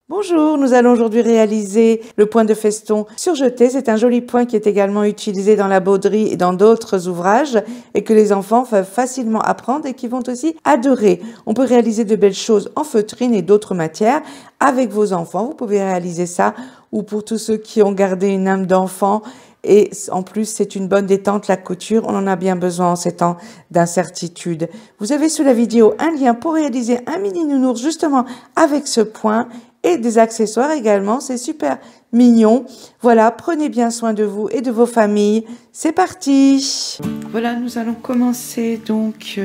Bonjour, nous allons aujourd'hui réaliser le point de feston surjeté. C'est un joli point qui est également utilisé dans la broderie et dans d'autres ouvrages et que les enfants peuvent facilement apprendre et qui vont aussi adorer. On peut réaliser de belles choses en feutrine et d'autres matières avec vos enfants. Vous pouvez réaliser ça ou pour tous ceux qui ont gardé une âme d'enfant. Et en plus, c'est une bonne détente, la couture. On en a bien besoin en ces temps d'incertitude. Vous avez sous la vidéo un lien pour réaliser un mini nounours justement avec ce point et des accessoires également. C'est super mignon. Voilà, prenez bien soin de vous et de vos familles. C'est parti! Voilà, nous allons commencer donc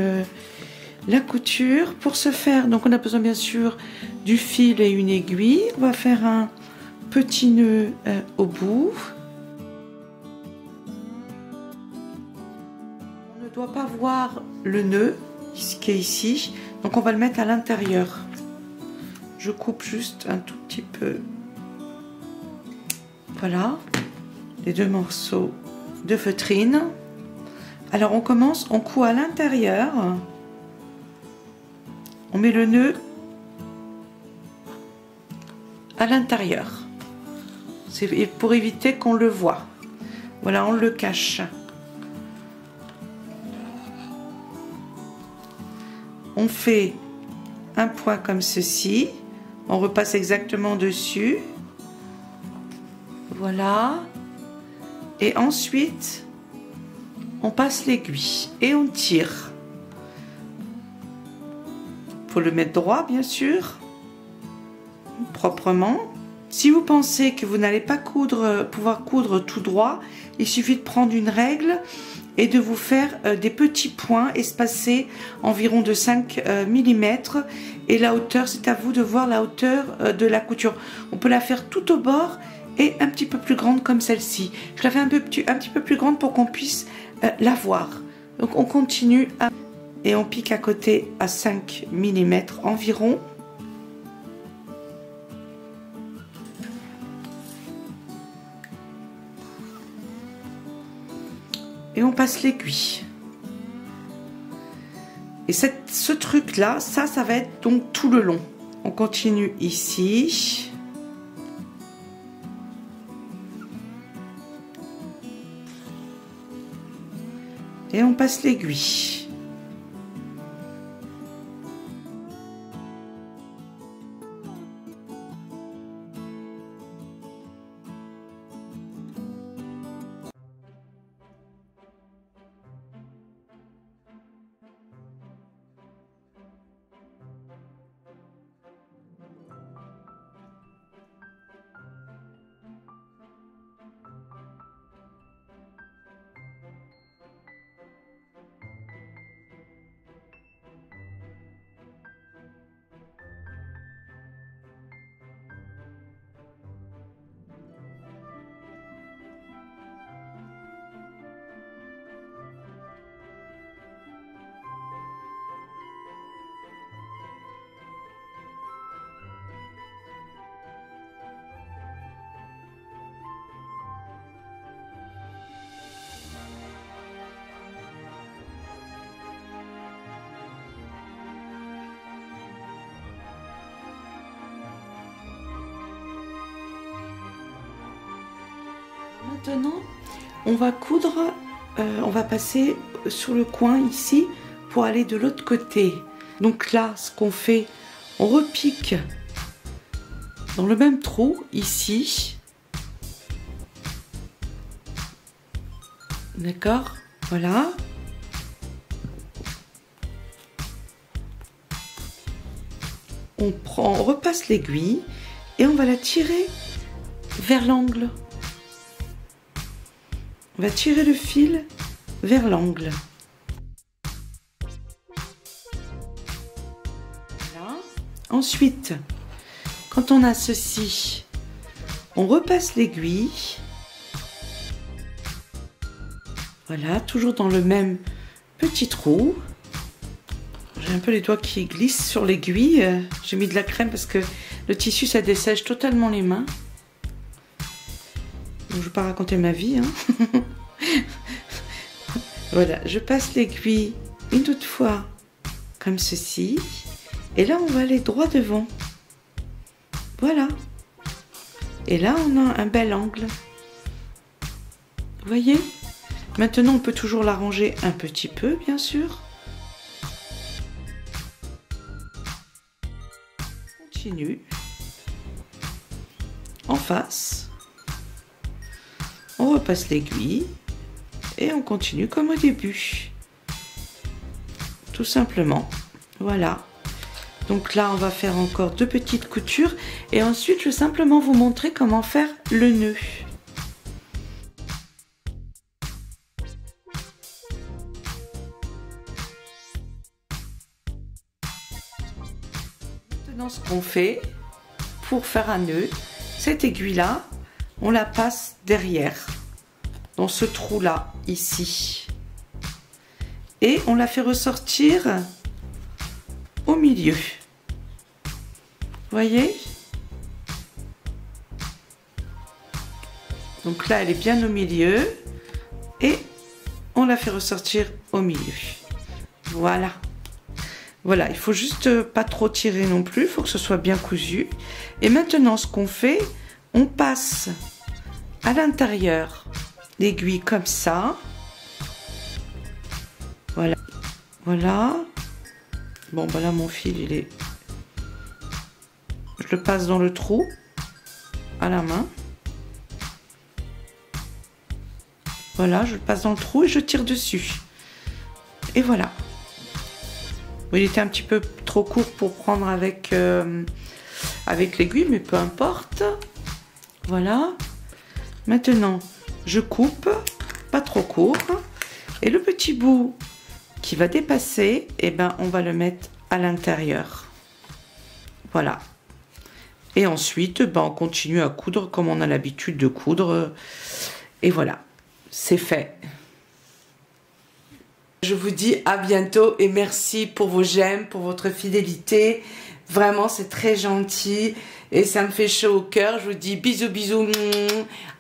la couture. Pour ce faire, donc on a besoin bien sûr du fil et une aiguille. On va faire un petit nœud au bout. On ne doit pas voir le nœud qui est ici, donc on va le mettre à l'intérieur. Je coupe juste un tout petit peu, voilà, les deux morceaux de feutrine. Alors on commence, on coud à l'intérieur, on met le nœud à l'intérieur, c'est pour éviter qu'on le voit. Voilà, on le cache. On fait un point comme ceci, on repasse exactement dessus, voilà, et ensuite on passe l'aiguille et on tire. Il faut le mettre droit bien sûr, proprement. Si vous pensez que vous n'allez pas pouvoir coudre tout droit, il suffit de prendre une règle et de vous faire des petits points espacés environ de 5 mm. Et la hauteur, c'est à vous de voir la hauteur de la couture. On peut la faire tout au bord et un petit peu plus grande comme celle-ci. Je la fais un petit peu plus grande pour qu'on puisse la voir. Donc on continue et on pique à côté à 5 mm environ. Et on passe l'aiguille. Et ce truc là, ça va être donc tout le long. On continue ici. Et on passe l'aiguille. Maintenant, on va coudre, on va passer sur le coin ici pour aller de l'autre côté. Donc là, ce qu'on fait, on repique dans le même trou ici. D'accord, voilà. On repasse l'aiguille et on va la tirer vers l'angle. On va tirer le fil vers l'angle. Voilà. Ensuite, quand on a ceci, on repasse l'aiguille. Voilà, toujours dans le même petit trou. J'ai un peu les doigts qui glissent sur l'aiguille. J'ai mis de la crème parce que le tissu, ça dessèche totalement les mains. Je ne vais pas raconter ma vie. Hein. Voilà, je passe l'aiguille une toute fois comme ceci. Et là, on va aller droit devant. Voilà. Et là, on a un bel angle. Vous voyez? Maintenant, on peut toujours l'arranger un petit peu, bien sûr. Continue. En face. On repasse l'aiguille. Et on continue comme au début. Tout simplement. Voilà. Donc là, on va faire encore 2 petites coutures. Et ensuite, je vais simplement vous montrer comment faire le nœud. Maintenant, ce qu'on fait pour faire un nœud, cette aiguille-là, on la passe derrière, dans ce trou-là, ici. Et on la fait ressortir au milieu. Voyez? Donc là, elle est bien au milieu et on la fait ressortir au milieu. Voilà. Voilà, il faut juste pas trop tirer non plus, il faut que ce soit bien cousu. Et maintenant, ce qu'on fait, on passe à l'intérieur l'aiguille comme ça. Voilà. Voilà. Bon, bah là, mon fil, il est... Je le passe dans le trou à la main. Voilà, je le passe dans le trou et je tire dessus. Et voilà. Bon, il était un petit peu trop court pour prendre avec, avec l'aiguille, mais peu importe. Voilà. Maintenant, je coupe, pas trop court. Et le petit bout qui va dépasser, eh ben, on va le mettre à l'intérieur. Voilà. Et ensuite, ben, on continue à coudre comme on a l'habitude de coudre. Et voilà, c'est fait. Je vous dis à bientôt et merci pour vos j'aime, pour votre fidélité. Vraiment, c'est très gentil et ça me fait chaud au cœur. Je vous dis bisous, bisous.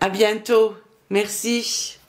À bientôt. Merci.